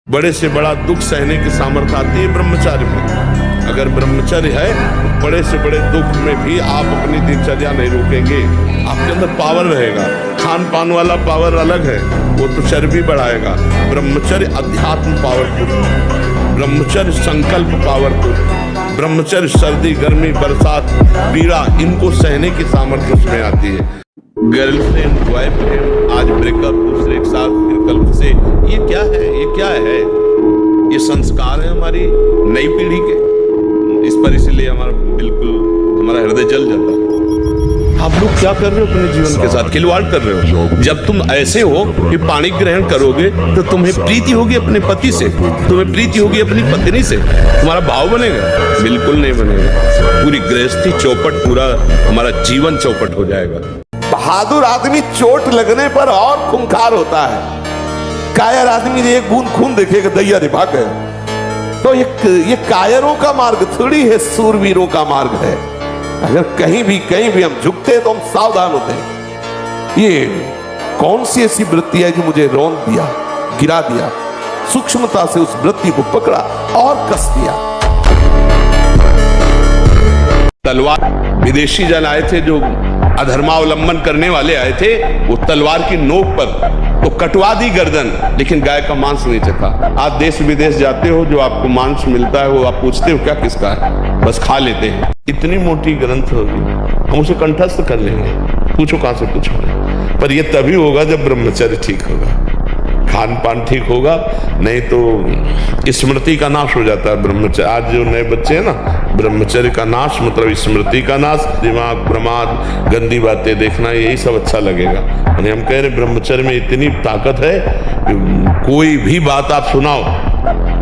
बड़े से बड़ा दुख सहने की सामर्थ्य आती है ब्रह्मचर्य में। अगर ब्रह्मचर्य है तो बड़े से बड़े दुख में भी आप अपनी दिनचर्या नहीं रोकेंगे, आपके अंदर पावर रहेगा। खान पान वाला पावर अलग है, वो तो चर्बी बढ़ाएगा। ब्रह्मचर्य अध्यात्म पावरफुल, ब्रह्मचर्य संकल्प पावरफुल, ब्रह्मचर्य सर्दी गर्मी बरसात पीड़ा इनको सहने की सामर्थ्य उसमें आती है। गर्लफ्रेंड बॉयफ्रेंड आज ब्रेकअप, दूसरे के साथ फिर कल से, ये क्या है? ये क्या है? ये संस्कार है हमारी नई पीढ़ी के। इस पर इसलिए हमारा हृदय जल जाता है। आप लोग क्या कर रहे हो अपने जीवन के साथ? खिलवाड़ कर रहे हो। जब तुम ऐसे हो कि पानी ग्रहण करोगे तो तुम्हें प्रीति होगी अपने पति से, तुम्हें प्रीति होगी अपनी पत्नी से, तुम्हारा भाव बनेगा? बिल्कुल नहीं बनेगा। पूरी गृहस्थी चौपट, पूरा हमारा जीवन चौपट हो जाएगा। बहादुर आदमी चोट लगने पर और खूंखार होता है। कायर आदमी ने एक बूंद खून देखेगा दैया रे भाग गया। तो ये कायरों का मार्ग थोड़ी है, सूरवीरों का मार्ग है। अगर कहीं भी हम झुकते हैं तो हम सावधान होते हैं। ये कौन सी ऐसी वृत्ति है जो मुझे रौंद दिया, गिरा दिया? सूक्ष्मता से उस वृत्ति को पकड़ा और कस दिया। तलवार, विदेशी जन आए थे जो अधर्मावलंबन करने वाले आए थे, वो तलवार की नोक पर तो कटवा दी गर्दन, लेकिन गाय का मांस नहीं चखा। आप देश विदेश जाते हो, जो आपको मांस मिलता है वो आप पूछते हो क्या किसका है? बस खा लेते हैं। इतनी मोटी ग्रंथ होगी, हम उसे कंठस्थ कर लेंगे, पूछो कहां से पूछोगे। पर यह तभी होगा जब ब्रह्मचर्य ठीक होगा, खान पान ठीक होगा, नहीं तो स्मृति का नाश हो जाता है। ब्रह्मचर्य, आज जो नए बच्चे हैं ना, ब्रह्मचर्य का नाश मतलब स्मृति का नाश, दिमाग प्रमाद, गंदी बातें देखना, यही सब अच्छा लगेगा। यानी हम कह रहे ब्रह्मचर्य में इतनी ताकत है कि कोई भी बात आप सुनाओ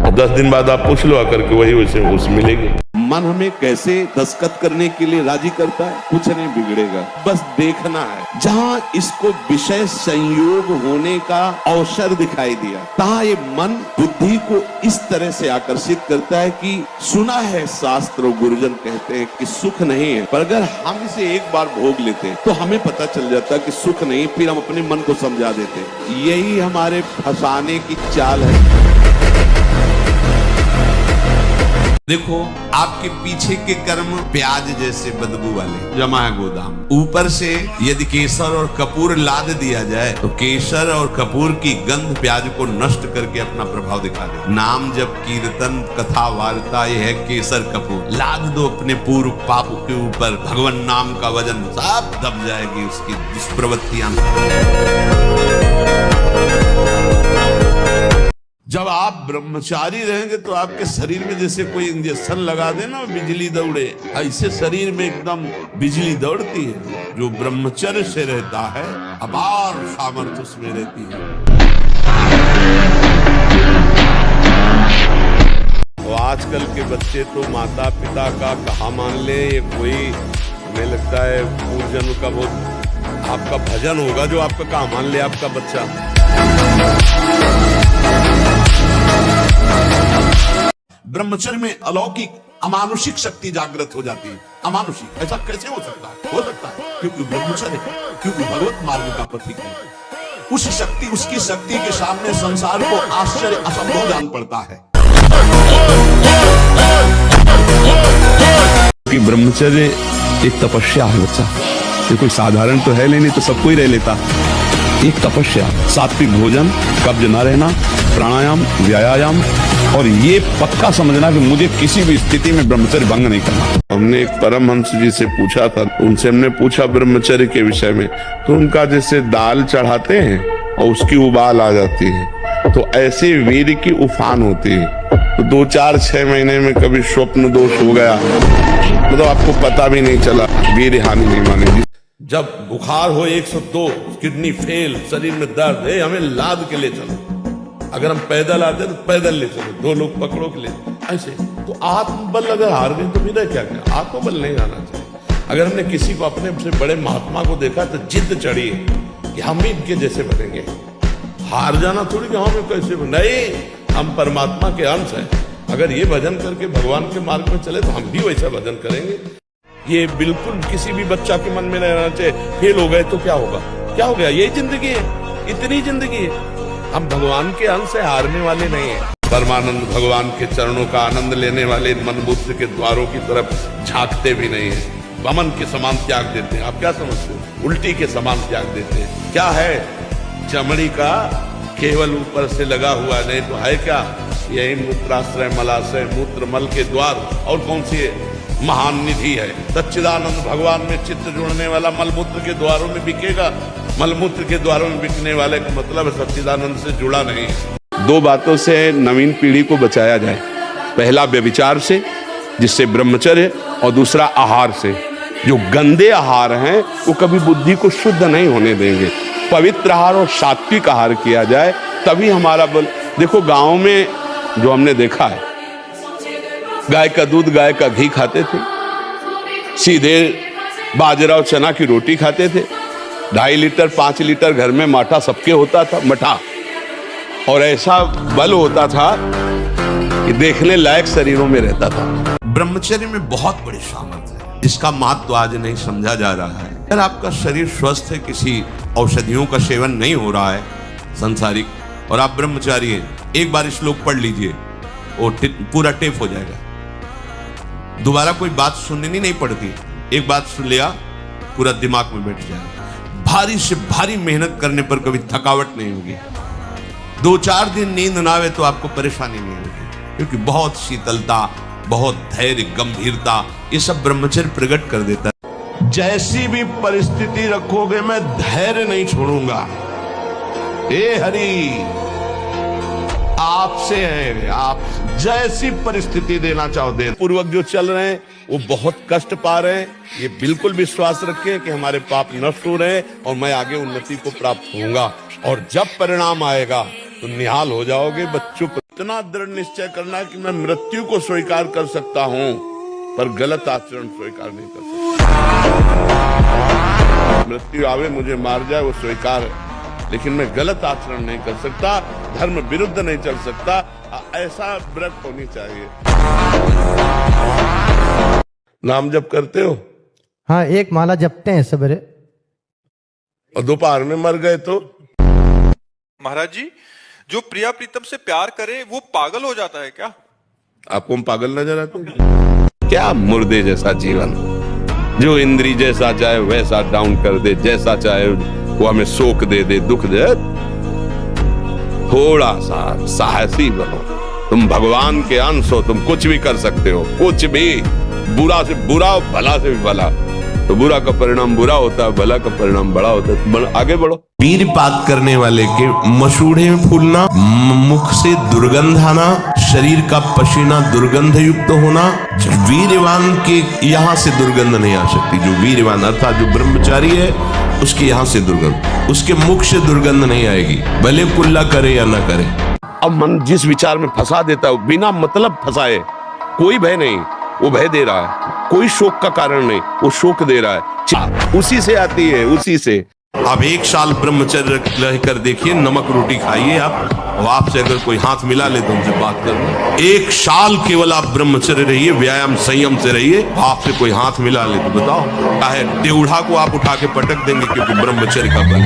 और 10 दिन बाद आप पूछ लो आकर के, वही उसे मिलेगी। मन हमें कैसे दस्तखत करने के लिए राजी करता है? कुछ नहीं बिगड़ेगा, बस देखना है। जहां इसको विषय संयोग होने का अवसर दिखाई दिया, तहां ये मन बुद्धि को इस तरह से आकर्षित करता है कि सुना है शास्त्र और गुरुजन कहते हैं कि सुख नहीं है, पर अगर हम इसे एक बार भोग लेते हैं तो हमें पता चल जाता है कि सुख नहीं, फिर हम अपने मन को समझा देते हैं। यही हमारे फंसाने की चाल है। देखो, आपके पीछे के कर्म प्याज जैसे बदबू वाले जमा है गोदाम। ऊपर से यदि केसर और कपूर लाद दिया जाए तो केसर और कपूर की गंध प्याज को नष्ट करके अपना प्रभाव दिखा दे। नाम जब कीर्तन कथा वार्ता ये है केसर कपूर, लाद दो अपने पूर्व पाप के ऊपर, भगवान नाम का वजन सब दब जाएगी उसकी दुष्प्रवृत्तियां। जब आप ब्रह्मचारी रहेंगे तो आपके शरीर में जैसे कोई इंजेक्शन लगा दे ना, बिजली दौड़े, ऐसे शरीर में एकदम बिजली दौड़ती है। जो ब्रह्मचर्य से रहता है अपार सामर्थ्य उसमें रहती है। तो आजकल के बच्चे तो माता पिता का कहा मान ले, ये कोई हमें लगता है पूर्वजन्म का बहुत आपका भजन होगा जो आपका कहा मान ले आपका बच्चा। ब्रह्मचर्य में अलौकिक अमानुषिक शक्ति जागृत हो जाती है। अमानुषिक ऐसा कैसे हो सकता है? हो सकता है क्योंकि ब्रह्मचर्य, क्योंकि भगवत मार्ग का प्रतीक है। उस शक्ति, उसकी शक्ति के सामने संसार को आश्चर्य असंभव जान पड़ता है। कि ब्रह्मचर्य एक तपस्या है बच्चा, ये कोई साधारण तो है नहीं तो सब कोई रह लेता। एक तपस्या, सात्विक भोजन, कब्ज न रहना, प्राणायाम, व्यायाम, और ये पक्का समझना कि मुझे किसी भी स्थिति में ब्रह्मचर्य भंग नहीं करना। हमने एक परमहंस जी से पूछा था, उनसे हमने पूछा ब्रह्मचर्य के विषय में, तो उनका जैसे दाल चढ़ाते हैं और उसकी उबाल आ जाती है, तो ऐसे वीर की उफान होती है। तो 2-4-6 महीने में कभी स्वप्न दोष हो गया, मतलब आपको पता भी नहीं चला, वीर हानि नहीं मानेगी। जब बुखार हो 102, किडनी फेल, शरीर में दर्द है, हमें लाद के ले चलो। अगर हम पैदल आते तो पैदल ले चलो, 2 लोग पकड़ो के ले, ऐसे। तो आत्मबल अगर हार गए तो फिर क्या क्या? आत्मबल नहीं आना चाहिए। अगर हमने किसी को अपने से बड़े महात्मा को देखा तो जिद चढ़ी कि हम भी इनके जैसे बनेंगे। हार जाना थोड़ी कि हमें कैसे नहीं, हम परमात्मा के अंश हैं। अगर ये भजन करके भगवान के मार्ग में चले तो हम भी वैसा भजन करेंगे। ये बिल्कुल किसी भी बच्चा के मन में नहीं रहना चाहिए। फेल हो गए तो क्या होगा? क्या हो गया? यही जिंदगी है, इतनी जिंदगी है। हम भगवान के अंश से हारने वाले नहीं है। परमानंद भगवान के चरणों का आनंद लेने वाले इन मनबुद्ध के द्वारों की तरफ झांकते भी नहीं है, वमन के समान त्याग देते हैं। आप क्या समझते हो? उल्टी के समान त्याग देते हैं। क्या है? चमड़ी का केवल ऊपर से लगा हुआ, नहीं तो है क्या? यही मूत्राश्रय मलाशय मूत्र मल के द्वार, और कौन सी महान निधि है? सच्चिदानंद भगवान में चित्त जुड़ने वाला मलमूत्र के द्वारों में बिकेगा। मलमूत्र के द्वारों में बिकने वाले का मतलब सच्चिदानंद से जुड़ा नहीं है। दो बातों से नवीन पीढ़ी को बचाया जाए, पहला व्यभिचार से जिससे ब्रह्मचर्य, और दूसरा आहार से। जो गंदे आहार हैं वो कभी बुद्धि को शुद्ध नहीं होने देंगे। पवित्र आहार और सात्विक आहार किया जाए तभी हमारा बल। देखो गांव में जो हमने देखा है, गाय का दूध गाय का घी खाते थे, सीधे बाजरा और चना की रोटी खाते थे, 2.5 लीटर 5 लीटर घर में माठा सबके होता था, मठा, और ऐसा बल होता था कि देखने लायक शरीरों में रहता था। ब्रह्मचर्य में बहुत बड़ी सामर्थ्य है, इसका महत्व आज नहीं समझा जा रहा है। अगर आपका शरीर स्वस्थ है, किसी औषधियों का सेवन नहीं हो रहा है संसारिक, और आप ब्रह्मचारी हैं, एक बार श्लोक पढ़ लीजिए, वो पूरा टेप हो जाएगा। दोबारा कोई बात सुननी नहीं पड़ती, एक बात सुन लिया पूरा दिमाग में बैठ जाएगा। भारी से भारी मेहनत करने पर कभी थकावट नहीं होगी। 2-4 दिन नींद ना आवे तो आपको परेशानी नहीं होगी, क्योंकि बहुत शीतलता, बहुत धैर्य, गंभीरता, ये सब ब्रह्मचर्य प्रकट कर देता है। जैसी भी परिस्थिति रखोगे मैं धैर्य नहीं छोड़ूंगा। हे हरि, आपसे है, आप जैसी परिस्थिति देना चाहो दे। पूर्वक जो चल रहे हैं वो बहुत कष्ट पा रहे हैं, ये बिल्कुल विश्वास रखें कि हमारे पाप नष्ट हो रहे हैं और मैं आगे उन्नति को प्राप्त होऊंगा, और जब परिणाम आएगा तो निहाल हो जाओगे। बच्चों को इतना दृढ़ निश्चय करना कि मैं मृत्यु को स्वीकार कर सकता हूं पर गलत आचरण स्वीकार नहीं कर सकता। मृत्यु आवे मुझे मार जाए वो स्वीकार है, लेकिन मैं गलत आचरण नहीं कर सकता, धर्म विरुद्ध नहीं चल सकता। ऐसा व्रत होनी चाहिए। नाम जप करते हो? हाँ, एक माला जपते हैं सवेरे। और दोपहर में मर गए तो? महाराज जी, जो प्रिया प्रीतम से प्यार करे वो पागल हो जाता है क्या? आपको हम पागल नजर आते हैं क्या? मुर्दे जैसा जीवन, जो इंद्री जैसा चाहे वैसा डाउन कर दे, जैसा चाहे वो हमें शोक दे दे, दुख दे। थोड़ा सा साहसी बनो, तुम भगवान के अंश हो, तुम कुछ भी कर सकते हो, कुछ भी। बुरा से बुरा, भला से भी भला, तो बुरा का परिणाम बुरा होता है, भला का परिणाम बड़ा होता है। तो आगे बढ़ो। वीरपात करने वाले के मसूड़े में फूलना, मुख से दुर्गंध आना, शरीर का पसीना दुर्गंध युक्त होना। वीरवान के यहाँ से दुर्गंध नहीं आ सकती। जो वीरवान अर्थात जो ब्रह्मचारी है उसके यहाँ से दुर्गंध, उसके मुख से दुर्गंध नहीं आएगी, भले कुल्ला करे या ना करे। अब मन जिस विचार में फंसा देता है, बिना मतलब फंसाए, कोई भय नहीं, वो भय दे रहा है, कोई शोक का कारण नहीं, वो शोक दे रहा है, उसी से आती है, उसी से। आप 1 साल ब्रह्मचर्य रहकर देखिए, नमक रोटी खाइए आप, और आपसे अगर कोई हाथ मिला ले तो उनसे बात कर। 1 साल केवल आप ब्रह्मचर्य रहिए, व्यायाम संयम से रहिए, आपसे कोई हाथ मिला ले तो बताओ, चाहे टेढ़ा को आप उठा के पटक देंगे, क्योंकि ब्रह्मचर्य का बल।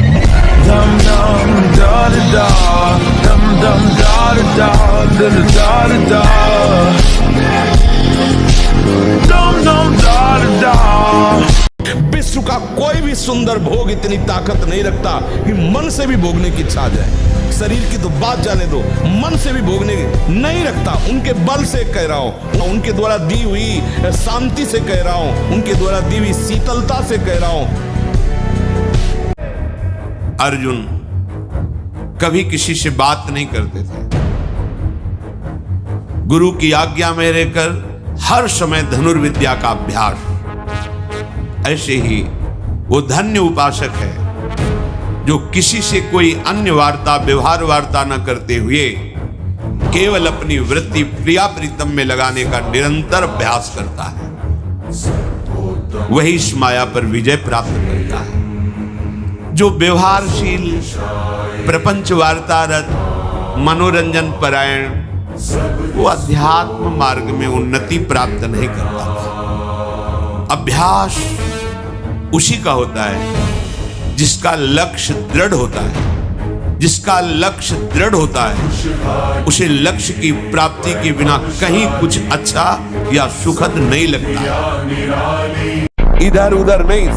विश्व का कोई भी सुंदर भोग इतनी ताकत नहीं रखता कि मन से भी भोगने की इच्छा आ जाए। शरीर की तो बात जाने दो, मन से भी भोगने की नहीं रखता। उनके बल से कह रहा हूं, उनके द्वारा दी हुई शांति से कह रहा हूं, उनके द्वारा दी हुई शीतलता से कह रहा हूं। अर्जुन कभी किसी से बात नहीं करते थे, गुरु की आज्ञा में रहकर हर समय धनुर्विद्या का अभ्यास। ऐसे ही वो धन्य उपासक है जो किसी से कोई अन्य वार्ता, व्यवहार वार्ता न करते हुए केवल अपनी वृत्ति प्रिया प्रीतम में लगाने का निरंतर अभ्यास करता है। वही इस माया पर विजय प्राप्त करता है। जो व्यवहारशील, प्रपंच वार्तारत, मनोरंजन परायण, वो अध्यात्म मार्ग में उन्नति प्राप्त नहीं कर पाता। अभ्यास उसी का होता है जिसका लक्ष्य दृढ़ होता है, जिसका लक्ष्य दृढ़ होता है उसे लक्ष्य की प्राप्ति के बिना कहीं कुछ अच्छा या सुखद नहीं लगता। इधर उधर नहीं,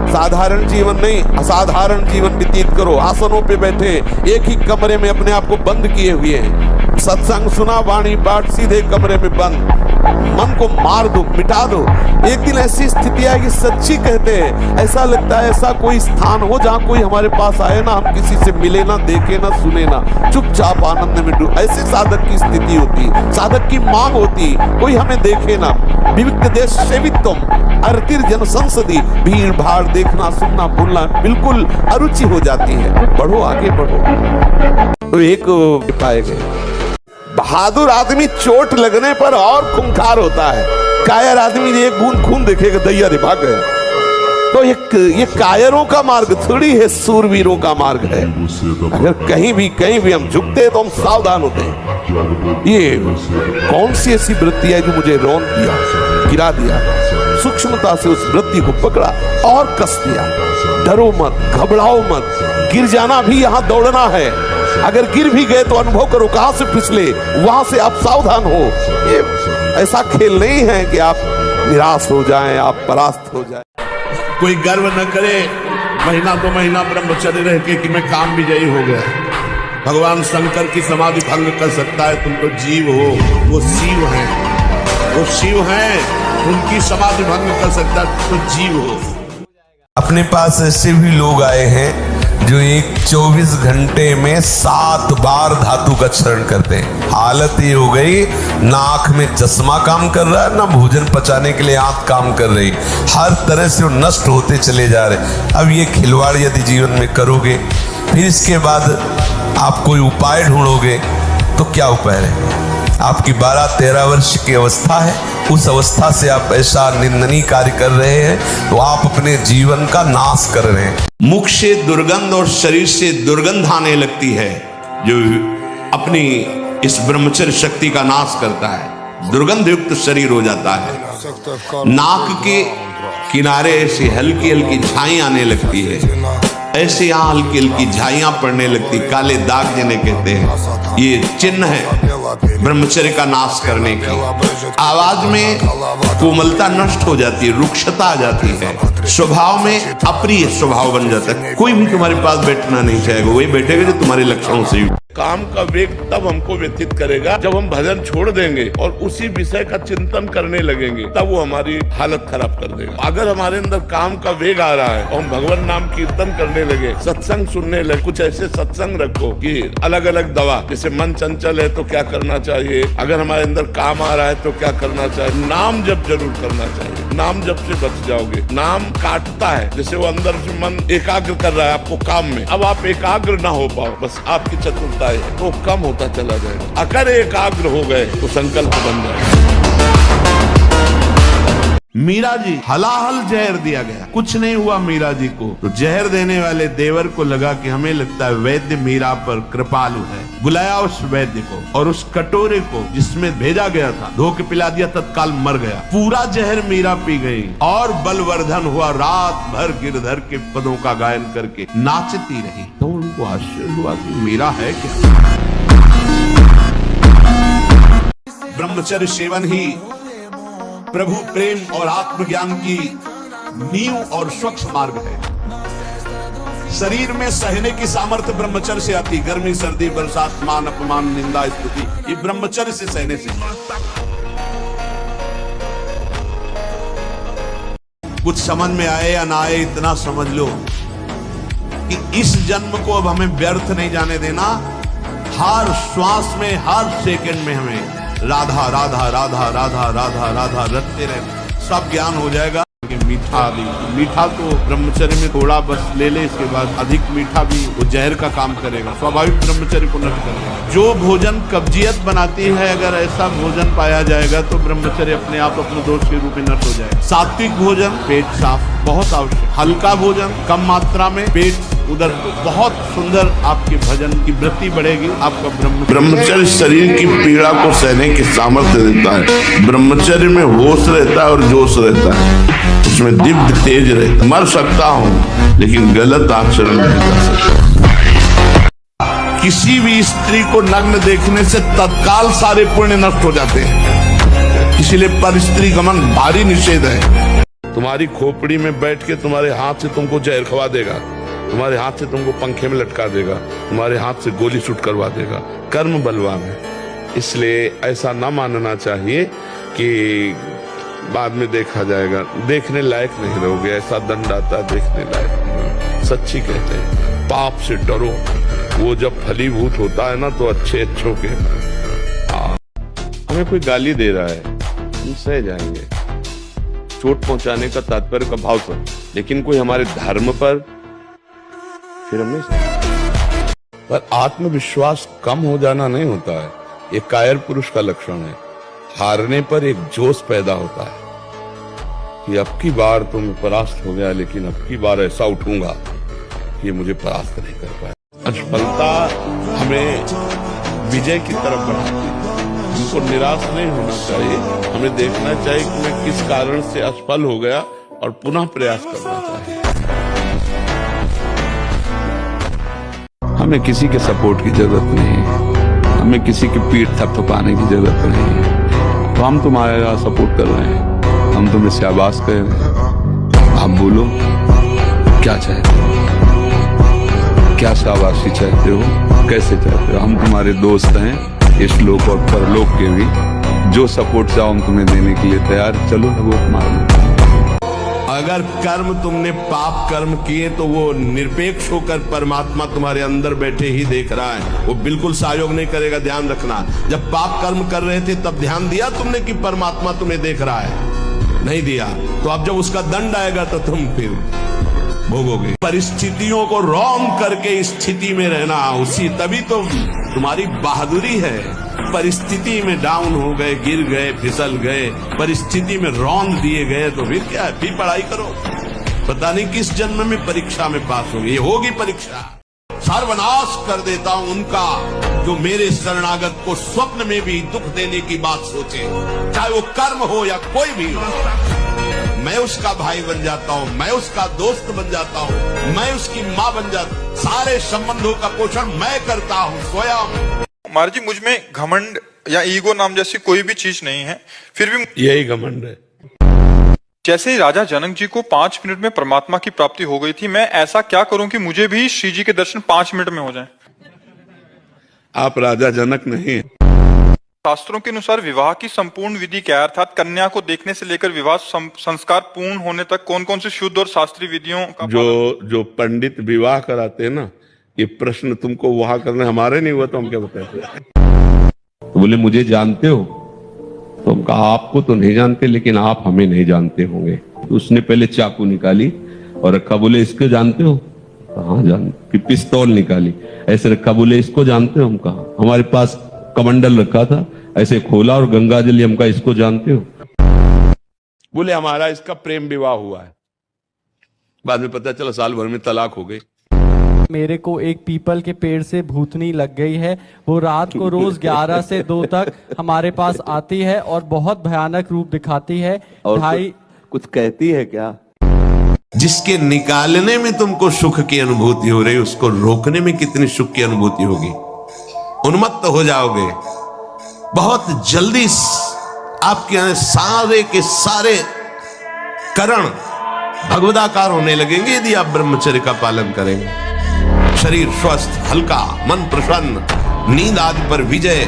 साधारण जीवन नहीं, असाधारण जीवन व्यतीत करो। आसनों पे बैठे एक ही कमरे में अपने आप को बंद किए हुए हैं, सत्संग सुना, वाणी पाठ, सीधे कमरे में बंद। मन को मार दो, मिटा दो। एक दिन ऐसी स्थिति आएगी, सच्ची कहते हैं, ऐसा लगता है ऐसा कोई स्थान हो जहां कोई हमारे पास आए ना, हम किसी से मिले ना, देखे ना, सुने ना, चुपचाप आनंद में डूब। ऐसे साधक की स्थिति होती, साधक की मांग होती, कोई हमें देखे ना। विविक्त देश सेवित्वम अर्तिर जन संसदी, भीड़ भाड़ देखना सुनना बोलना बिल्कुल अरुचि हो जाती है। बढ़ो, आगे बढ़ो। तो एक पाए गए बहादुर आदमी चोट लगने पर और खूंखार होता है। कायर आदमी एक बूंद खून देखेगा दैया रे भाग गया। तो ये कायरों का मार्ग थोड़ी है, सूरवीरों का मार्ग है। अगर कहीं भी हम झुकते हैं तो हम सावधान होते हैं। ये कौन सी ऐसी वृत्ति है जो मुझे रौंद दिया, गिरा दिया? सूक्ष्मता से उस वृत्ति को पकड़ा और कस दिया। डरो मत, घबराओ मत, गिर जाना भी यहाँ दौड़ना है। अगर गिर भी गए तो अनुभव करो कहां से फिसले, वहां से आप सावधान हो। ये ऐसा खेल नहीं है कि आप निराश हो जाएं, आप परास्त हो जाएं। कोई गर्व न करे महीना 2 महीना ब्रह्मचर्य रह के कि मैं काम विजयी हो गया। भगवान शंकर की समाधि भंग कर सकता है, तुम तो जीव हो, वो शिव हैं, वो शिव हैं, उनकी समाधि भंग कर सकता है, तुम तो जीव हो। अपने पास ऐसे भी लोग आए हैं जो एक 24 घंटे में 7 बार धातु का चरण करते हैं। हालत ये हो गई, ना आंख में चश्मा काम कर रहा है, ना भोजन पचाने के लिए आंख काम कर रही, हर तरह से वो नष्ट होते चले जा रहे। अब ये खिलवाड़ यदि जीवन में करोगे, फिर इसके बाद आप कोई उपाय ढूंढोगे तो क्या उपाय रहेगा? आपकी 12-13 वर्ष की अवस्था है, उस अवस्था से आप ऐसा निंदनीय कार्य कर रहे हैं तो आप अपने जीवन का नाश कर रहे हैं। मुख से दुर्गंध और शरीर से दुर्गंध आने लगती है जो अपनी इस ब्रह्मचर्य शक्ति का नाश करता है। दुर्गंध युक्त शरीर हो जाता है। नाक के किनारे ऐसी हल्की हल्की झाई आने लगती है, ऐसे यहाँ हल्की हल्की झाइयां पड़ने लगती, काले दाग जिन्हें कहते हैं। ये चिन्ह है ब्रह्मचर्य का नाश करने की। आवाज में कोमलता नष्ट हो जाती है, रुक्षता आ जाती है, स्वभाव में अप्रिय स्वभाव बन जाता है। कोई भी तुम्हारे पास बैठना नहीं चाहेगा, वही बैठेगा जो तुम्हारे लक्षणों से। काम का वेग तब हमको व्यतीत करेगा जब हम भजन छोड़ देंगे और उसी विषय का चिंतन करने लगेंगे, तब वो हमारी हालत खराब कर देगा। अगर हमारे अंदर काम का वेग आ रहा है और हम भगवान नाम कीर्तन करने लगे, सत्संग सुनने लगे, कुछ ऐसे सत्संग रखो कि अलग अलग दवा, जैसे मन चंचल है तो क्या करना चाहिए, अगर हमारे अंदर काम आ रहा है तो क्या करना चाहिए, नाम जप जरूर करना चाहिए। नाम जप से बच जाओगे। नाम काटता है, जैसे वो अंदर से मन एकाग्र कर रहा है आपको काम में, अब आप एकाग्र ना हो पाओ, बस आपकी चतुरता है तो कम होता चला जाएगा। अगर एकाग्र हो गए तो संकल्प बन जाए। मीरा जी हलाहल जहर दिया गया, कुछ नहीं हुआ मीरा जी को। तो जहर देने वाले देवर को लगा कि हमें लगता है वैद्य मीरा पर कृपालु है, बुलाया उस वैद्य को और उस कटोरे को जिसमें भेजा गया था धो के पिला दिया, तत्काल मर गया। पूरा जहर मीरा पी गई और बलवर्धन हुआ, रात भर गिरधर के पदों का गायन करके नाचती रही। तो उनको आश्चर्य हुआ कि मीरा है क्या? ब्रह्मचर्य सेवन ही प्रभु प्रेम और आत्मज्ञान की नींव और स्वच्छ मार्ग है। शरीर में सहने की सामर्थ्य ब्रह्मचर्य से आती, गर्मी सर्दी बरसात मान अपमान निंदा स्तुति, ये ब्रह्मचर्य से सहने से। कुछ समझ में आए या ना आए, इतना समझ लो कि इस जन्म को अब हमें व्यर्थ नहीं जाने देना। हर श्वास में, हर सेकंड में हमें राधा राधा राधा राधा राधा राधा रटते रहे, सब ज्ञान हो जाएगा। मीठा तो ब्रह्मचर्य में थोड़ा बस ले ले, इसके बाद अधिक मीठा भी वो जहर का काम करेगा, स्वाभाविक ब्रह्मचर्य को नष्ट करेगा। जो भोजन कब्जियत बनाती है, अगर ऐसा भोजन पाया जाएगा तो ब्रह्मचर्य अपने आप अपने दोष के रूप में नष्ट हो जाएगा। सात्विक भोजन, पेट साफ बहुत आवश्यक, हल्का भोजन कम मात्रा में, पेट उधर बहुत सुंदर आपके भजन की वृत्ति बढ़ेगी। आपका ब्रह्मचर्य शरीर की पीड़ा को सहने की सामर्थ्य देता है। ब्रह्मचर्य में होश रहता है और जोश रहता है, उसमें दिव्य तेज रहता है। मर सकता हूँ लेकिन गलत आचरण नहीं कर सकता। किसी भी स्त्री को नग्न देखने से तत्काल सारे पुण्य नष्ट हो जाते हैं। इसीलिए पर स्त्री गमन भारी निषेध है। तुम्हारी खोपड़ी में बैठ के तुम्हारे हाथ से तुमको जहर खवा देगा, तुम्हारे हाथ से तुमको पंखे में लटका देगा, तुम्हारे हाथ से गोली शूट करवा देगा। कर्म बलवान है, इसलिए ऐसा ना मानना चाहिए कि बाद में देखा जाएगा। देखने लायक नहीं रहोगे, ऐसा दंड आता देखने लायक नहीं। सच्ची कहते हैं पाप से डरो, वो जब फलीभूत होता है ना तो अच्छे अच्छों के। हमें कोई गाली दे रहा है हम सह जाएंगे, चोट पहुंचाने का तात्पर्य का भाव से, लेकिन कोई हमारे धर्म पर फिर हमें पर आत्मविश्वास कम हो जाना नहीं होता है, ये कायर पुरुष का लक्षण है। हारने पर एक जोश पैदा होता है कि अब की बार तो मैं परास्त हो गया, लेकिन अब की बार ऐसा उठूंगा कि मुझे परास्त नहीं कर पाया। असफलता हमें विजय की तरफ बढ़ाती है। हमको निराश नहीं होना चाहिए, हमें देखना चाहिए कि मैं किस कारण से असफल हो गया और पुनः प्रयास करना चाहिए। हमें किसी के सपोर्ट की जरूरत नहीं है, हमें किसी की पीठ थपथपाने की जरूरत नहीं है। तो हम तुम्हारा सपोर्ट कर रहे हैं, हम तुम्हें शाबाश कह रहे हैं। आप बोलो क्या चाहते हो, क्या शाबाशी चाहते हो, कैसे चाहते हो। हम तुम्हारे दोस्त हैं, इस लोक और परलोक के भी। जो सपोर्ट चाहो हम तुम्हें देने के लिए तैयार। चलो वो मारो। अगर कर्म तुमने पाप कर्म किए तो वो निरपेक्ष होकर परमात्मा तुम्हारे अंदर बैठे ही देख रहा है, वो बिल्कुल सहयोग नहीं करेगा। ध्यान रखना, जब पाप कर्म कर रहे थे तब ध्यान दिया तुमने कि परमात्मा तुम्हें देख रहा है? नहीं दिया। तो अब जब उसका दंड आएगा तो तुम फिर भोगोगे। परिस्थितियों को रौंद करके स्थिति में रहना, उसी तभी तो तुम्हारी बहादुरी है। परिस्थिति में डाउन हो गए, गिर गए, फिसल गए, परिस्थिति में रौंद दिए गए तो फिर क्या है, फिर पढ़ाई करो। पता नहीं किस जन्म में परीक्षा में पास होगी, ये होगी परीक्षा। सर्वनाश कर देता हूं उनका जो मेरे शरणागत को स्वप्न में भी दुख देने की बात सोचे, चाहे वो कर्म हो या कोई भी हो। मैं उसका भाई बन जाता हूं, मैं उसका दोस्त बन जाता हूं, मैं उसकी मां बन जाता हूं। सारे संबंधों का पोषण मैं करता हूं स्वयं। महाराज जी, मुझ में घमंड या ईगो नाम जैसी कोई भी चीज नहीं है, फिर भी यही घमंड है। जैसे ही राजा जनक जी को 5 मिनट में परमात्मा की प्राप्ति हो गई थी, मैं ऐसा क्या करूं कि मुझे भी श्री जी के दर्शन 5 मिनट में हो जाएं? आप राजा जनक नहीं। शास्त्रों के अनुसार विवाह की संपूर्ण विधि क्या है, अर्थात कन्या को देखने से लेकर विवाह संस्कार पूर्ण होने तक कौन कौन से शुद्ध और शास्त्रीय विधियों का जो पंडित विवाह कराते हैं ना, ये प्रश्न तुमको वहां करने हमारे नहीं हुआ तो हम क्या बताते। तो बोले मुझे जानते हो? तो हम कहा आपको तो नहीं जानते, लेकिन आप हमें नहीं जानते होंगे। तो उसने पहले चाकू निकाली और रखा, बोले इसको जानते हो? हाँ जान। फिर पिस्तौल निकाली, ऐसे रखा, बोले इसको जानते हो? हम कहा हमारे पास कमंडल रखा था, ऐसे खोला और गंगा जल, हम कहा इसको जानते हो? बोले हमारा इसका प्रेम विवाह हुआ है। बाद में पता चला साल भर में तलाक हो गई। मेरे को एक पीपल के पेड़ से भूतनी लग गई है, वो रात को रोज 11 से 2 तक हमारे पास आती है और बहुत भयानक रूप दिखाती है। और भाई कुछ कहती है क्या? जिसके निकालने में तुमको सुख की अनुभूति हो रही, उसको रोकने में कितनी सुख की अनुभूति होगी। उन्मत्त हो जाओगे बहुत जल्दी। आपके सारे के सारे करण भगवदाकार होने लगेंगे यदि आप ब्रह्मचर्य का पालन करेंगे। शरीर स्वस्थ, हल्का, मन प्रसन्न, नींद आदि पर विजय,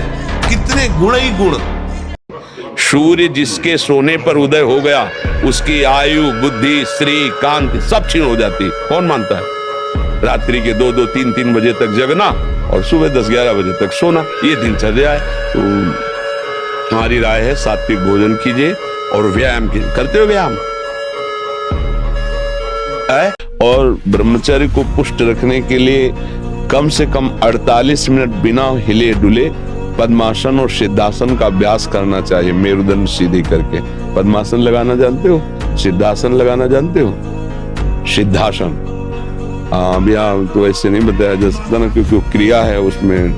कितने गुण ही गुण। सूर्य जिसके सोने पर उदय हो गया, उसकी आयु, बुद्धि, श्री, कांति सब क्षीण हो जाती। कौन मानता है? रात्रि के 2-2, 3-3 बजे तक जगना और सुबह 10-11 बजे तक सोना, ये दिनचर्या है। तो हमारी राय है सात्विक भोजन कीजिए और व्यायाम कीजिए। करते हो व्यायाम? और ब्रह्मचर्य को पुष्ट रखने के लिए कम से कम 48 मिनट बिना हिले डुले पद्मासन और सिद्धासन का अभ्यास करना चाहिए। मेरुदंड सीधे करके पद्मासन लगाना जानते हो? सिद्धासन लगाना जानते हो? सिद्धासन अभी तो ऐसे नहीं बताया जा सकता ना, क्योंकि वो क्रिया है, उसमें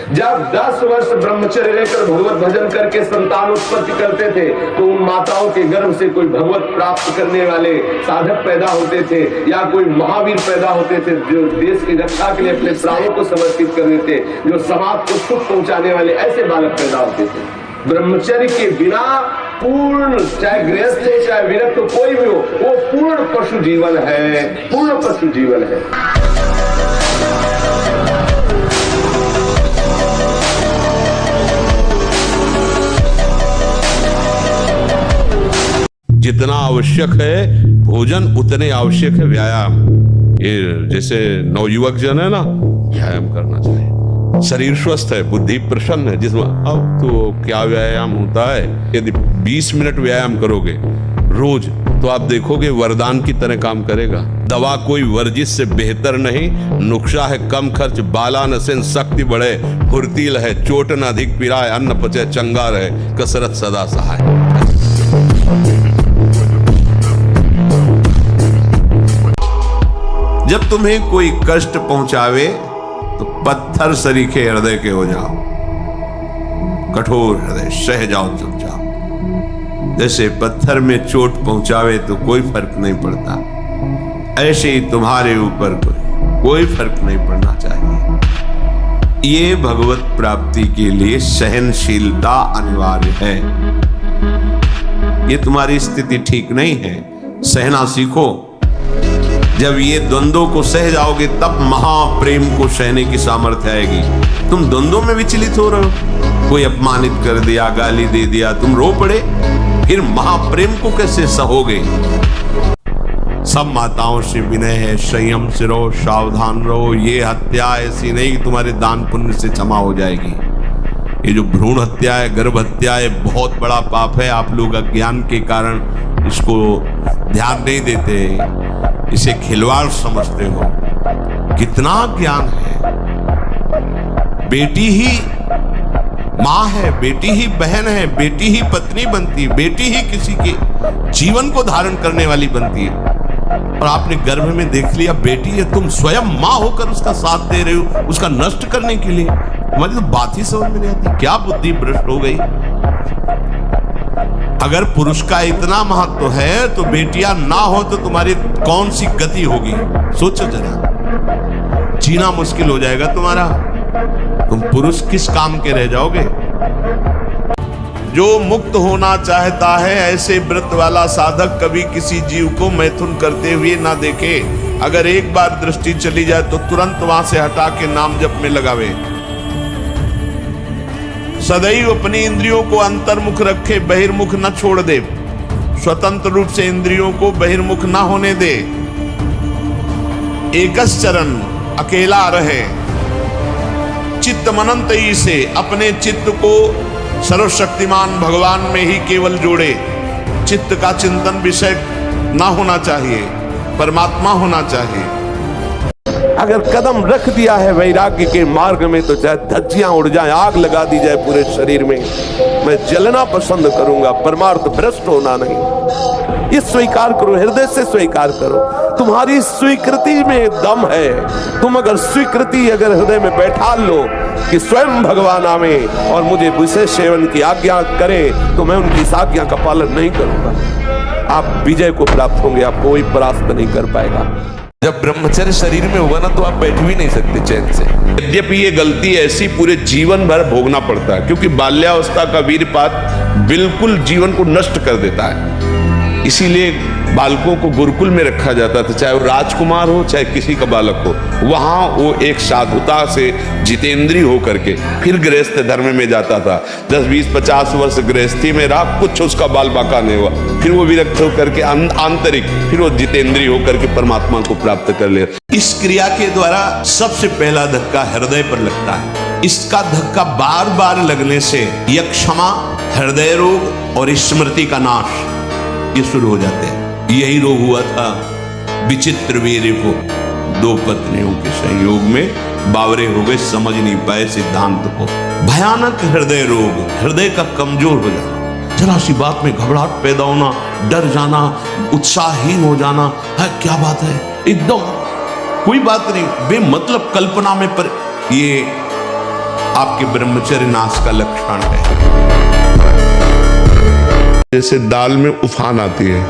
जब 10 वर्ष ब्रह्मचर्य रहकर भगवत भजन करके संतान उत्पत्ति करते थे तो उन माताओं के गर्भ से कोई भगवत प्राप्त करने वाले साधक पैदा होते थे या कोई महावीर पैदा होते थे जो देश की रक्षा के लिए अपने प्राणों को समर्पित कर देते, जो समाज को सुख पहुंचाने वाले ऐसे बालक पैदा होते थे। ब्रह्मचर्य के बिना पूर्ण, चाहे गृहस्थ हो चाहे विरक्त हो, कोई भी हो, वो पूर्ण पशु जीवन है, पूर्ण पशु जीवन है। जितना आवश्यक है भोजन उतने आवश्यक है व्यायाम। ये जैसे नवयुवक जन है ना, व्यायाम करना चाहिए। शरीर स्वस्थ है, बुद्धि प्रसन्न है, जिसमें अब तो क्या व्यायाम होता है। यदि 20 मिनट व्यायाम करोगे रोज तो आप देखोगे वरदान की तरह काम करेगा। दवा कोई वर्जिश से बेहतर नहीं, नुक्शा है कम खर्च, बाला नसेन शक्ति बढ़े, फुर्तील है चोट न अधिक पीराए, अन्न पचे चंगा रहे, कसरत सदा सहाय। जब तुम्हें कोई कष्ट पहुंचावे तो पत्थर सरीखे हृदय के हो जाओ, कठोर हृदय सह जाओ चुपचाप। जैसे पत्थर में चोट पहुंचावे तो कोई फर्क नहीं पड़ता, ऐसे ही तुम्हारे ऊपर कोई फर्क नहीं पड़ना चाहिए। ये भगवत प्राप्ति के लिए सहनशीलता अनिवार्य है। ये तुम्हारी स्थिति ठीक नहीं है, सहना सीखो। जब ये द्वंद्वों को सह जाओगे तब महाप्रेम को सहने की सामर्थ्य आएगी। तुम द्वंद्वों में विचलित हो रहे हो, कोई अपमानित कर दिया, गाली दे दिया, तुम रो पड़े, फिर महाप्रेम को कैसे सहोगे। सब माताओं से विनय है, संयम से रहो, सावधान रहो। ये हत्या ऐसी नहीं कि तुम्हारे दान पुण्य से क्षमा हो जाएगी। ये जो भ्रूण हत्या है, गर्भ हत्या है, बहुत बड़ा पाप है। आप लोग अज्ञान के कारण इसको ध्यान नहीं देते, इसे खिलवाड़ समझते हो। कितना ज्ञान है। बेटी ही माँ है, बेटी ही बहन है, बेटी ही पत्नी बनती है, बेटी ही किसी के जीवन को धारण करने वाली बनती है। और आपने गर्भ में देख लिया बेटी है, तुम स्वयं माँ होकर उसका साथ दे रहे हो, उसका नष्ट करने के लिए। मुझे तो बात ही समझ में नहीं आती, क्या बुद्धि भ्रष्ट हो गई। अगर पुरुष का इतना महत्व है तो बेटियां ना हो तो तुम्हारी कौन सी गति होगी, सोचो जरा। जीना मुश्किल हो जाएगा तुम्हारा, तुम पुरुष किस काम के रह जाओगे। जो मुक्त होना चाहता है ऐसे व्रत वाला साधक कभी किसी जीव को मैथुन करते हुए ना देखे। अगर एक बार दृष्टि चली जाए तो तुरंत वहां से हटा के नाम जप में लगावे। सदैव अपनी इंद्रियों को अंतर्मुख रखे, बहिर्मुख न छोड़ दे। स्वतंत्र रूप से इंद्रियों को बहिर्मुख न होने दे। एकस चरण अकेला रहे। चित्त मनंत ही से अपने चित्त को सर्वशक्तिमान भगवान में ही केवल जोड़े। चित्त का चिंतन विषय ना होना चाहिए, परमात्मा होना चाहिए। अगर कदम रख दिया है वैराग्य के मार्ग में तो चाहे धज्जियां उड़ जाए, आग लगा दी जाए पूरे शरीर में, मैं जलना पसंद करूंगा, परमार्थ भ्रष्ट होना नहीं। ये स्वीकार करो, हृदय से स्वीकार करो। तुम्हारी स्वीकृति में दम है। तुम अगर स्वीकृति अगर हृदय में बैठा लो कि स्वयं भगवान आवे और मुझे विशेष सेवन की आज्ञा करें तो मैं उनकी इस आज्ञा का पालन नहीं करूंगा, आप विजय को प्राप्त होंगे, आप कोई परास्त नहीं कर पाएगा। जब ब्रह्मचर्य शरीर में होगा ना तो आप बैठ भी नहीं सकते चैन से। यद्यपि ये गलती ऐसी पूरे जीवन भर भोगना पड़ता है, क्योंकि बाल्यावस्था का वीरपात बिल्कुल जीवन को नष्ट कर देता है। इसीलिए बालकों को गुरुकुल में रखा जाता था, चाहे वो राजकुमार हो चाहे किसी का बालक हो। वहां वो एक साधुता से जितेंद्रीय होकर के फिर गृहस्थ धर्म में जाता था। 10, 20, 50 वर्ष गृहस्थी में रहा, कुछ उसका बाल बाका नहीं हुआ, फिर वो विरक्त होकर के आंतरिक, फिर वो जितेंद्रीय होकर के परमात्मा को प्राप्त कर ले। इस क्रिया के द्वारा सबसे पहला धक्का हृदय पर लगता है। इसका धक्का बार बार लगने से यक्षमा, हृदय रोग और स्मृति का नाश ये शुरू हो जाते हैं। यही रोग हुआ था विचित्र वीर को। 2 पत्नियों के संयोग में बावरे हो गए, समझ नहीं पाए सिद्धांत को। भयानक हृदय रोग, हृदय का कमजोर हो जाना, जरा सी बात में घबराहट पैदा होना, डर जाना, उत्साहहीन हो जाना। है क्या बात है, एकदम कोई बात नहीं, बेमतलब कल्पना में पर ये आपके ब्रह्मचर्य नाश का लक्षण है। जैसे दाल में उफान आती है,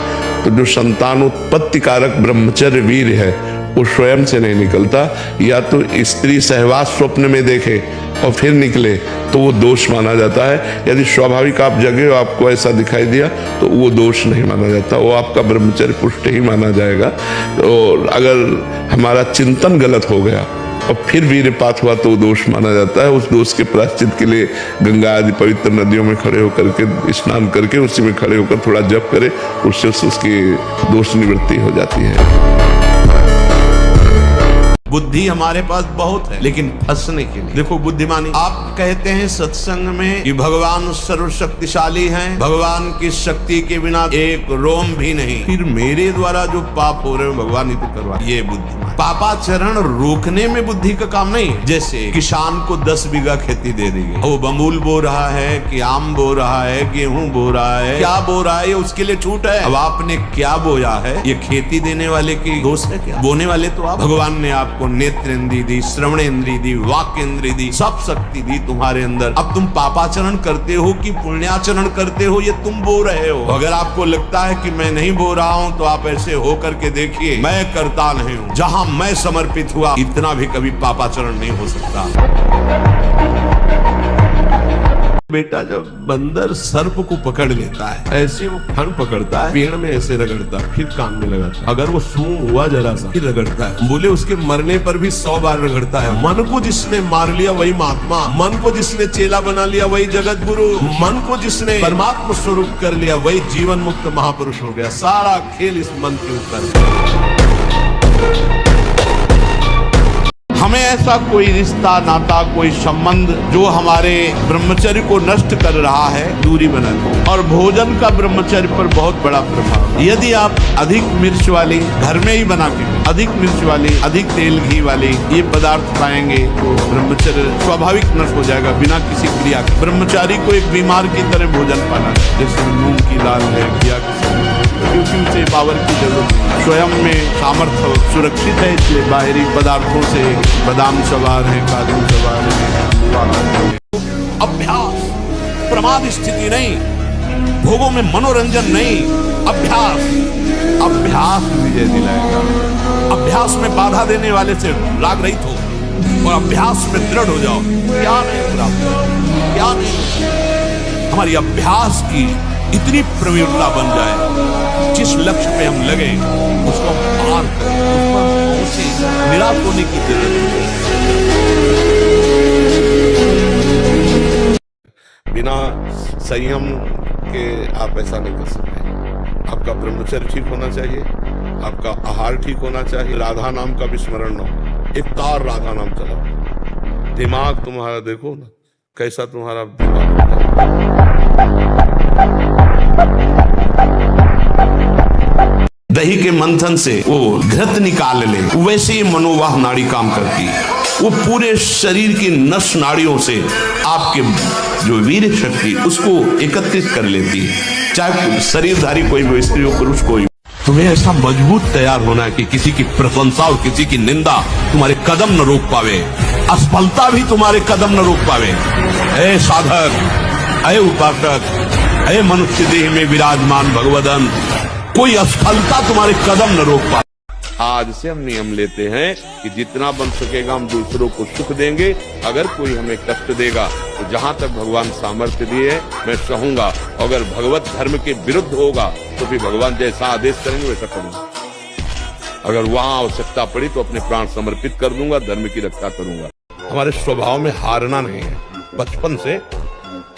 तो जो संतानोत्पत्ति कारक ब्रह्मचर्य वीर है वो स्वयं से नहीं निकलता, या तो स्त्री सहवास स्वप्न में देखे और फिर निकले तो वो दोष माना जाता है। यदि स्वाभाविक आप जगे हो, आपको ऐसा दिखाई दिया, तो वो दोष नहीं माना जाता, वो आपका ब्रह्मचर्य पुष्ट ही माना जाएगा। और अगर हमारा चिंतन गलत हो गया और फिर वीरपात हुआ तो दोष माना जाता है। उस दोष के प्रायश्चित के लिए गंगा आदि पवित्र नदियों में खड़े होकर के स्नान करके उसी में खड़े होकर थोड़ा जप करे, उससे उसकी दोष निवृत्ति हो जाती है। बुद्धि हमारे पास बहुत है, लेकिन फंसने के लिए देखो बुद्धिमानी। आप कहते हैं सत्संग में कि भगवान सर्वशक्तिशाली हैं, भगवान की शक्ति के बिना एक रोम भी नहीं, फिर मेरे द्वारा जो पाप हो रहे हैं भगवान ही तो करवा। ये बुद्धिमान। पापाचरण रोकने में बुद्धि का काम नहीं है। जैसे किसान को 10 बीघा खेती दे दी गई, वो बमूल बो रहा है कि आम बो रहा है, गेहूं बो रहा है, क्या बो रहा है, ये उसके लिए छूट है। अब आपने क्या बोया है, ये खेती देने वाले की दोष है क्या? बोने वाले तो आप। भगवान ने आपको नेत्र इंद्री दी, श्रवण इंद्री दी, वाक्य इंद्री दी, सब शक्ति दी तुम्हारे अंदर। अब तुम पापाचरण करते हो कि पुण्याचरण करते हो, ये तुम बो रहे हो। अगर आपको लगता है कि मैं नहीं बो रहा हूं, तो आप ऐसे हो करके देखिए, मैं करता नहीं हूं। जहां मैं समर्पित हुआ, इतना भी कभी पापाचरण नहीं हो सकता। बेटा, जब बंदर सर्प को पकड़ लेता है, ऐसे वो फन पकड़ता है, पेड़ में ऐसे रगड़ता है, फिर कान में लगाता है। अगर वो सूंघ हुआ जरा सा, फिर रगड़ता है। बोले उसके मरने पर भी 100 बार रगड़ता है। मन को जिसने मार लिया वही महात्मा, मन को जिसने चेला बना लिया वही जगत गुरु, मन को जिसने परमात्मा स्वरूप कर लिया वही जीवन मुक्त महापुरुष हो गया। सारा खेल इस मन के ऊपर। हमें ऐसा कोई रिश्ता नाता, कोई संबंध जो हमारे ब्रह्मचर्य को नष्ट कर रहा है, दूरी बनाना। और भोजन का ब्रह्मचर्य पर बहुत बड़ा प्रभाव। यदि आप अधिक मिर्च वाली घर में ही बना के, अधिक मिर्च वाली, अधिक तेल घी वाली ये पदार्थ पाएंगे, तो ब्रह्मचर्य स्वाभाविक नष्ट हो जाएगा बिना किसी क्रिया के। ब्रह्मचारी को एक बीमार की तरह भोजन पाना, जैसे मूंग की दाल है, घिया से पावर की जरूरत है। स्वयं में सामर्थ्य सुरक्षित है, इसलिए बाहरी पदार्थों से बादाम सवार है, काजू सवार है। अभ्यास, प्रमाद स्थिति नहीं, भोगों में मनोरंजन नहीं, अभ्यास। अभ्यास विजय दिलाएगा। अभ्यास में बाधा देने वाले से राग रहित हो और अभ्यास में दृढ़ हो जाओ। क्या नहीं प्राप्त, क्या नहीं। हमारी अभ्यास की इतनी प्रवीणता बन जाए, जिस लक्ष्य पे हम लगे उसको पार करें, उस पर पहुंचे, निराश होने की जरूरत नहीं। बिना संयम के आप ऐसा नहीं कर सकते। आपका ब्रह्मचर्य ठीक होना चाहिए, आपका आहार ठीक होना चाहिए, राधा नाम का विस्मरण न हो, एक तार राधा नाम चलाओ। दिमाग तुम्हारा देखो ना कैसा तुम्हारा दिमाग होता है। दही के मंथन से वो घृत निकाल ले, वैसे ही मनोवाह नाड़ी काम करती है। वो पूरे शरीर की नस नाड़ियों से आपके जो वीर शक्ति उसको एकत्रित कर लेती है। चाहे शरीरधारी कोई भी, स्त्री हो पुरुष कोई, तुम्हें ऐसा मजबूत तैयार होना है कि किसी की प्रशंसा और किसी की निंदा तुम्हारे कदम न रोक पावे, असफलता भी तुम्हारे कदम न रोक पावे। ऐ साधक, ऐ उपासक, ऐ मनुष्य देह में विराजमान भगवदन, कोई असफलता तुम्हारे कदम न रोक पाए। आज से हम नियम लेते हैं कि जितना बन सकेगा हम दूसरों को सुख देंगे। अगर कोई हमें कष्ट देगा तो जहां तक भगवान सामर्थ्य दिए है मैं सहूंगा। अगर भगवत धर्म के विरुद्ध होगा तो फिर भगवान जैसा आदेश करेंगे वैसा करूंगा। अगर वहां आवश्यकता पड़ी तो अपने प्राण समर्पित कर दूंगा, धर्म की रक्षा करूंगा। हमारे स्वभाव में हारना नहीं है। बचपन से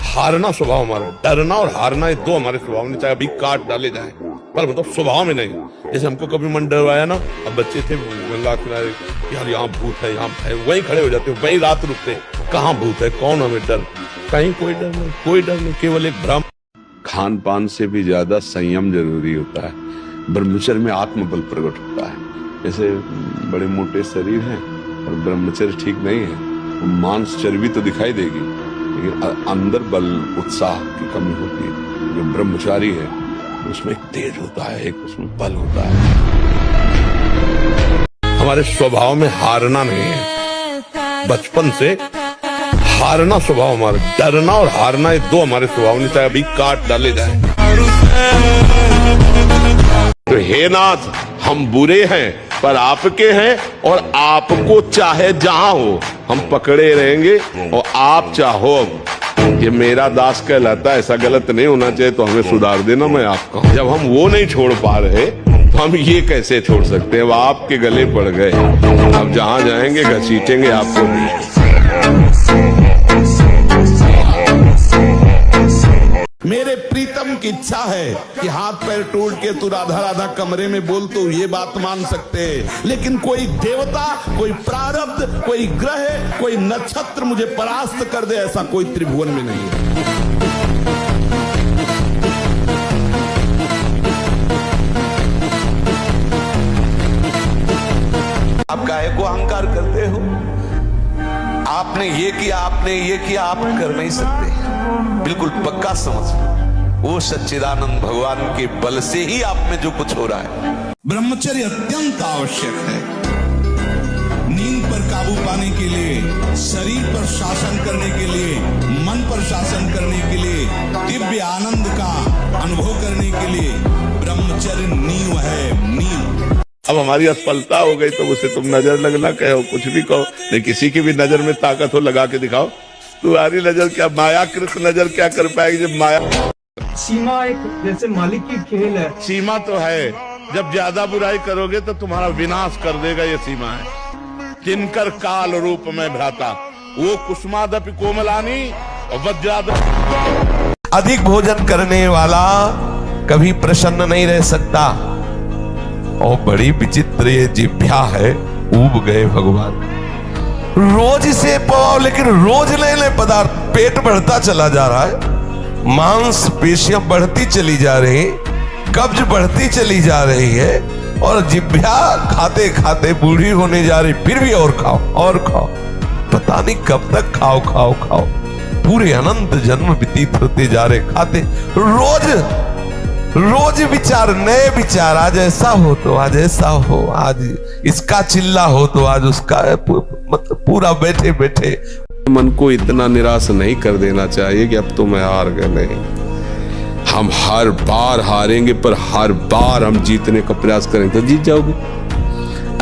हारना स्वभाव हमारा, डरना और हारना ये दो हमारे स्वभाव में, चाहे अभी काट डाले जाए, पर मतलब स्वभाव में नहीं। जैसे हमको कभी मन डरवाया ना, अब बच्चे थे गंगा किनारे, यार यहाँ भूत है, यहाँ है, वहीं खड़े हो जाते, वहीं रात रुकते, कहाँ भूत है, कौन हमें डर, कहीं कोई डर नहीं, कोई डर नहीं, केवल एक भ्रम। खान पान से भी ज्यादा संयम जरूरी होता है। ब्रह्मचर्य में आत्मबल प्रकट होता है। जैसे बड़े मोटे शरीर हैं और ब्रह्मचर्य ठीक नहीं है, मांस चर्बी तो दिखाई देगी लेकिन अंदर बल उत्साह की कमी होती है। जो ब्रह्मचारी है उसमें एक तेज होता है, एक उसमें बल होता है। हमारे स्वभाव में हारना नहीं है। बचपन से हारना स्वभाव हमारा, डरना और हारना ये दो हमारे स्वभाव नहीं, चाहे अभी काट डाले जाए। तो हे नाथ, हम बुरे हैं पर आपके हैं, और आपको चाहे जहां हो हम पकड़े रहेंगे, और आप चाहो अब ये मेरा दास कहलाता है, ऐसा गलत नहीं होना चाहिए, तो हमें सुधार देना। मैं आपका जब हम वो नहीं छोड़ पा रहे तो हम ये कैसे छोड़ सकते हैं? अब आपके गले पड़ गए, अब जहां जाएंगे घसीटेंगे आपको भी। मेरे प्रीतम की इच्छा है कि हाथ पैर टूट के तू राधा राधा कमरे में बोल, तो ये बात मान सकते हैं, लेकिन कोई देवता, कोई प्रारब्ध, कोई ग्रह, कोई नक्षत्र मुझे परास्त कर दे, ऐसा कोई त्रिभुवन में नहीं है। आप काहे को अहंकार करते हो? आपने ये किया, आपने ये किया, आप कर नहीं सकते। बिल्कुल पक्का समझ लो, वो सच्चिदानंद भगवान के बल से ही आप में जो कुछ हो रहा है। ब्रह्मचर्य अत्यंत आवश्यक है। नींद पर काबू पाने के लिए, शरीर पर शासन करने के लिए, मन पर शासन करने के लिए, दिव्य आनंद का अनुभव करने के लिए ब्रह्मचर्य नींव है, नींव। अब हमारी असफलता हो गई तो उसे तुम नजर लगना कहो, कुछ भी कहो, नहीं किसी की भी नजर में ताकत हो लगा के दिखाओ। तुम्हारी नजर क्या, मायाकृत नजर क्या कर पाएगी जब माया। सीमा एक जैसे मालिक की खेल है। सीमा तो है, जब ज्यादा बुराई करोगे तो तुम्हारा विनाश कर देगा, ये सीमा है। किनकर काल रूप में भ्राता, वो कुसुमादपि कोमलानी और वज्राद। अधिक भोजन करने वाला कभी प्रसन्न नहीं रह सकता, और बड़ी विचित्र ये जिह्वा है, ऊब गए भगवान। रोज से पाओ, लेकिन रोज नए नए पदार्थ, पेट बढ़ता चला जा रहा है, मांस पेशियां बढ़ती चली जा रही, कब्ज बढ़ती चली जा रही है, और जिह्वा खाते खाते बूढ़ी होने जा रही, फिर भी और खाओ और खाओ, पता नहीं कब तक खाओ खाओ खाओ। पूरे अनंत जन्म व्यतीत होते जा रहे, खाते रोज रोज विचार, नए विचार, आज ऐसा हो तो आज ऐसा हो, आज इसका चिल्ला हो तो आज उसका, मतलब पूरा बैठे बैठे। मन को इतना निराश नहीं कर देना चाहिए कि अब तो मैं हार गए। नहीं, हम हर बार हारेंगे, पर हर बार हम जीतने का प्रयास करेंगे तो जीत जाओगे।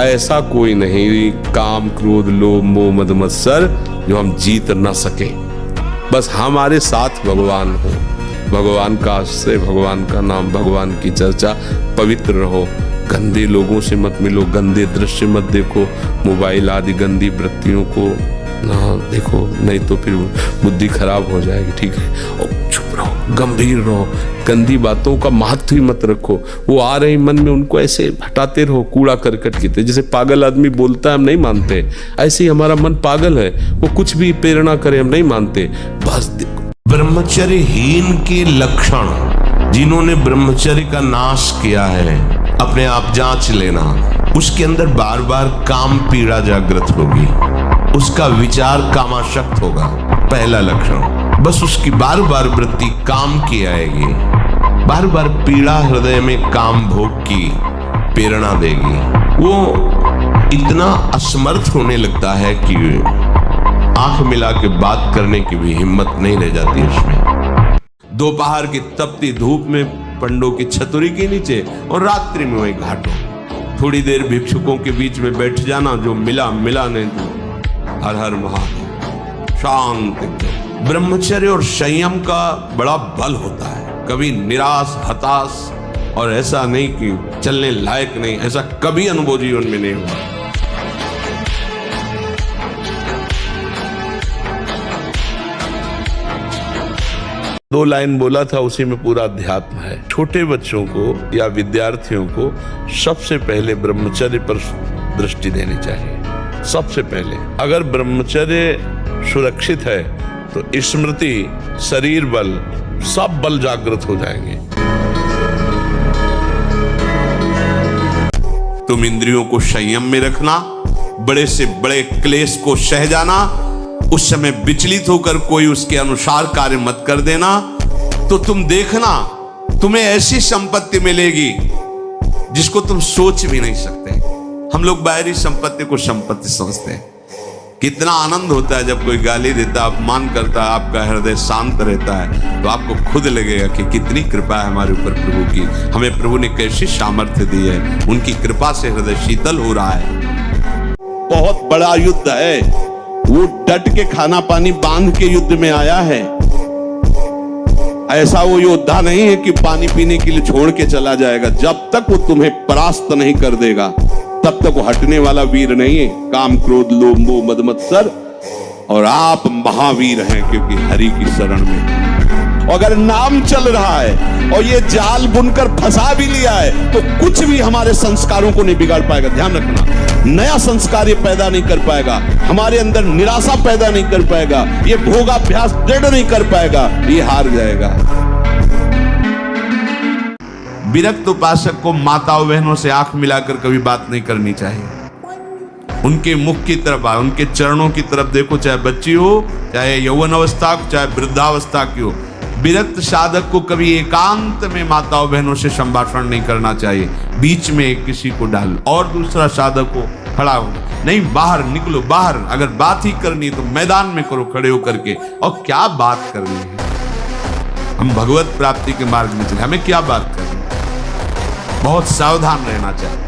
ऐसा कोई नहीं, काम क्रोध लोभ मोह मद मत्सर जो हम जीत ना सके। बस हमारे साथ भगवान हो, भगवान का आश्रय, भगवान का नाम, भगवान की चर्चा, पवित्र रहो। गंदे लोगों से मत मिलो, गंदे दृश्य मत देखो, मोबाइल आदि गंदी वृत्तियों को ना देखो, नहीं तो फिर बुद्धि खराब हो जाएगी। ठीक है, और चुप रहो, गंभीर रहो, गंदी बातों का महत्व ही मत रखो। वो आ रही मन में, उनको ऐसे हटाते रहो, कूड़ा करकट की तरह। जैसे पागल आदमी बोलता है हम नहीं मानते, ऐसे ही हमारा मन पागल है, वो कुछ भी प्रेरणा करे हम नहीं मानते। बस ब्रह्मचर्यहीन के लक्षण, जिन्होंने ब्रह्मचर्य का नाश किया है, अपने आप जांच लेना। उसके अंदर बार बार काम पीड़ा जागृत होगी, उसका विचार कामाशक्त होगा, पहला लक्षण। बस उसकी बार बार वृत्ति काम की आएगी, बार बार पीड़ा हृदय में काम भोग की प्रेरणा देगी। वो इतना असमर्थ होने लगता है कि आंख मिला के बात करने की भी हिम्मत नहीं रह जाती उसमें। दोपहर की तपती धूप में पंडों की छतरी के नीचे, और रात्रि में वही घाटों, थोड़ी देर भिक्षुकों के बीच में बैठ जाना, जो मिला मिला, नहीं तो हर हर महादेव, शांत। ब्रह्मचर्य और संयम का बड़ा बल होता है, कभी निराश हताश, और ऐसा नहीं कि चलने लायक नहीं, ऐसा कभी अनुभव जीवन में नहीं हुआ। दो लाइन बोला था, उसी में पूरा अध्यात्म है। छोटे बच्चों को या विद्यार्थियों को सबसे पहले ब्रह्मचर्य पर दृष्टि देनी चाहिए। सबसे पहले अगर ब्रह्मचर्य सुरक्षित है तो स्मृति, शरीर बल, सब बल जागृत हो जाएंगे। तुम इंद्रियों को संयम में रखना, बड़े से बड़े क्लेश को सह जाना, उस समय विचलित होकर कोई उसके अनुसार कार्य मत कर देना, तो तुम देखना तुम्हें ऐसी संपत्ति मिलेगी जिसको तुम सोच भी नहीं सकते। हम लोग बाहरी संपत्ति को संपत्ति समझते हैं, कितना आनंद होता है जब कोई गाली देता, अपमान करता है, आपका हृदय शांत रहता है, तो आपको खुद लगेगा कि कितनी कृपा है हमारे ऊपर प्रभु की, हमें प्रभु ने कैसी सामर्थ्य दी है, उनकी कृपा से हृदय शीतल हो रहा है। बहुत बड़ा युद्ध है, वो डट के खाना पानी बांध के युद्ध में आया है। ऐसा वो योद्धा नहीं है कि पानी पीने के लिए छोड़ के चला जाएगा। जब तक वो तुम्हें परास्त नहीं कर देगा तब तक वो हटने वाला वीर नहीं है। काम क्रोध लोभ मोह मद मत्सर, और आप महावीर हैं क्योंकि हरि की शरण में। अगर नाम चल रहा है और ये जाल बुनकर फंसा भी लिया है तो कुछ भी हमारे संस्कारों को नहीं बिगाड़ पाएगा। ध्यान रखना, नया संस्कार ये पैदा नहीं कर पाएगा, हमारे अंदर निराशा पैदा नहीं कर पाएगा, ये भोगाभ्यास दृढ़ नहीं कर पाएगा, ये हार जाएगा। विरक्त उपासक को माताओं बहनों से आंख मिलाकर कभी बात नहीं करनी चाहिए। उनके मुख की तरफ आओ, उनके चरणों की तरफ देखो, चाहे बच्ची हो, चाहे यौवन अवस्था, चाहे वृद्धावस्था की हो। विरक्त साधक को कभी एकांत में माताओं बहनों से संभाषण नहीं करना चाहिए, बीच में किसी को डाल। और दूसरा साधक को खड़ा हो, नहीं बाहर निकलो, बाहर अगर बात ही करनी तो मैदान में करो खड़े होकर के। और क्या बात करनी है, हम भगवत प्राप्ति के मार्ग में चले, हमें क्या बात करनी, बहुत सावधान रहना चाहिए।